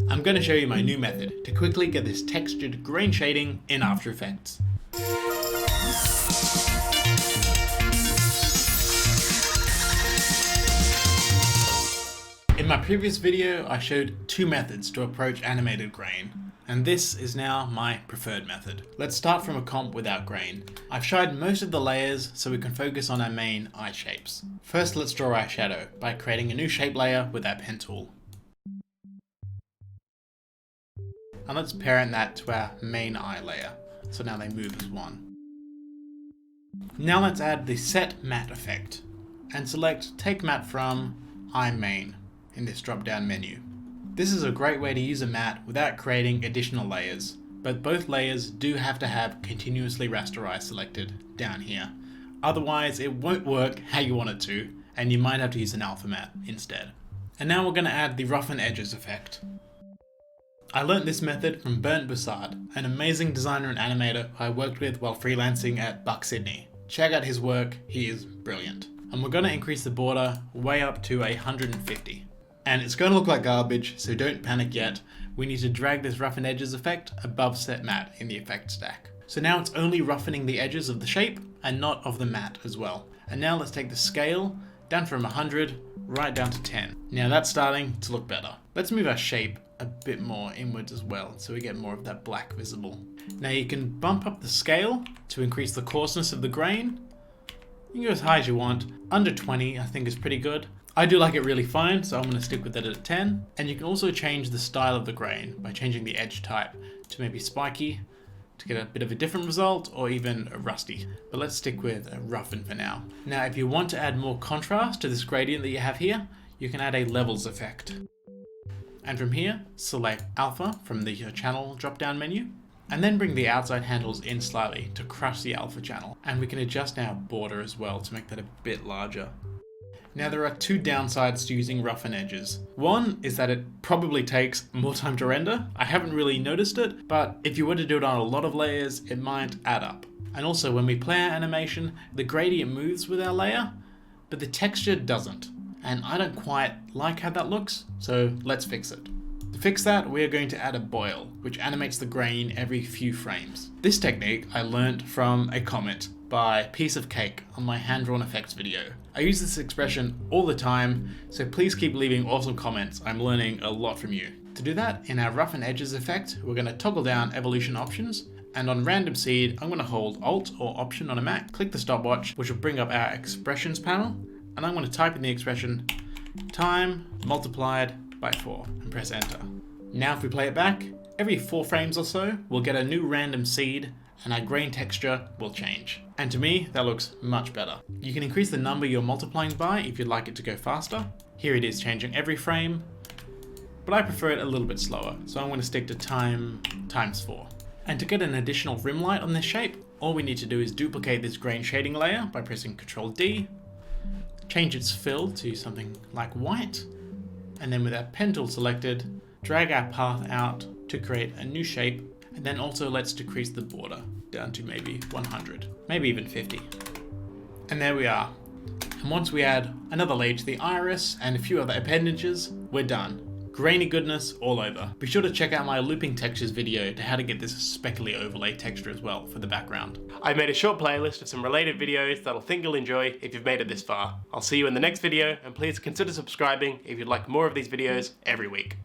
I'm going to show you my new method to quickly get this textured grain shading in After Effects. In my previous video, I showed two methods to approach animated grain, and this is now my preferred method. Let's start from a comp without grain. I've shied most of the layers so we can focus on our main eye shapes. First, let's draw our shadow by creating a new shape layer with our pen tool. And let's parent that to our main eye layer, so now they move as one. Now let's add the Set Matte effect, and select Take Matte from Eye Main in this drop-down menu. This is a great way to use a matte without creating additional layers, but both layers do have to have Continuously Rasterize selected down here. Otherwise it won't work how you want it to, and you might have to use an alpha matte instead. And now we're going to add the Roughen Edges effect. I learnt this method from Bernd Bussard, an amazing designer and animator I worked with while freelancing at Buck Sydney. Check out his work, he is brilliant. And we're going to increase the border way up to 150. And it's going to look like garbage, so don't panic yet. We need to drag this Roughen Edges effect above Set Matte in the effect stack. So now it's only roughening the edges of the shape and not of the matte as well. And now let's take the scale down from 100 right down to 10. Now that's starting to look better. Let's move our shape a bit more inwards as well, so we get more of that black visible. Now you can bump up the scale to increase the coarseness of the grain. You can go as high as you want. Under 20 I think is pretty good. I do like it really fine, so I'm going to stick with it at 10. And you can also change the style of the grain by changing the edge type to maybe spiky to get a bit of a different result, or even a rusty. But let's stick with a roughen for now. Now if you want to add more contrast to this gradient that you have here, you can add a levels effect. And from here, select alpha from the channel drop-down menu, and then bring the outside handles in slightly to crush the alpha channel. And we can adjust our border as well to make that a bit larger. Now there are two downsides to using Roughen Edges. One is that it probably takes more time to render. I haven't really noticed it, but if you were to do it on a lot of layers, it might add up. And also when we play our animation, the gradient moves with our layer, but the texture doesn't. And I don't quite like how that looks, so let's fix it. To fix that, we are going to add a boil, which animates the grain every few frames. This technique I learnt from a comment by Piece of Cake on my hand-drawn effects video. I use this expression all the time, so please keep leaving awesome comments. I'm learning a lot from you. To do that, in our Roughen Edges effect, we're going to toggle down evolution options, and on random seed, I'm going to hold Alt or Option on a Mac, click the stopwatch, which will bring up our expressions panel, and I'm going to type in the expression time multiplied by 4 and press enter. Now if we play it back, every 4 frames or so, we'll get a new random seed and our grain texture will change. And to me, that looks much better. You can increase the number you're multiplying by if you'd like it to go faster. Here it is changing every frame, but I prefer it a little bit slower, so I'm going to stick to time times 4. And to get an additional rim light on this shape, all we need to do is duplicate this grain shading layer by pressing Ctrl D, change its fill to something like white, and then with our pen tool selected, drag our path out to create a new shape. And then also let's decrease the border down to maybe 100, maybe even 50. And there we are. And once we add another layer to the iris and a few other appendages, we're done. Grainy goodness all over. Be sure to check out my looping textures video to how to get this speckly overlay texture as well for the background. I've made a short playlist of some related videos that I think you'll enjoy if you've made it this far. I'll see you in the next video, and please consider subscribing if you'd like more of these videos every week.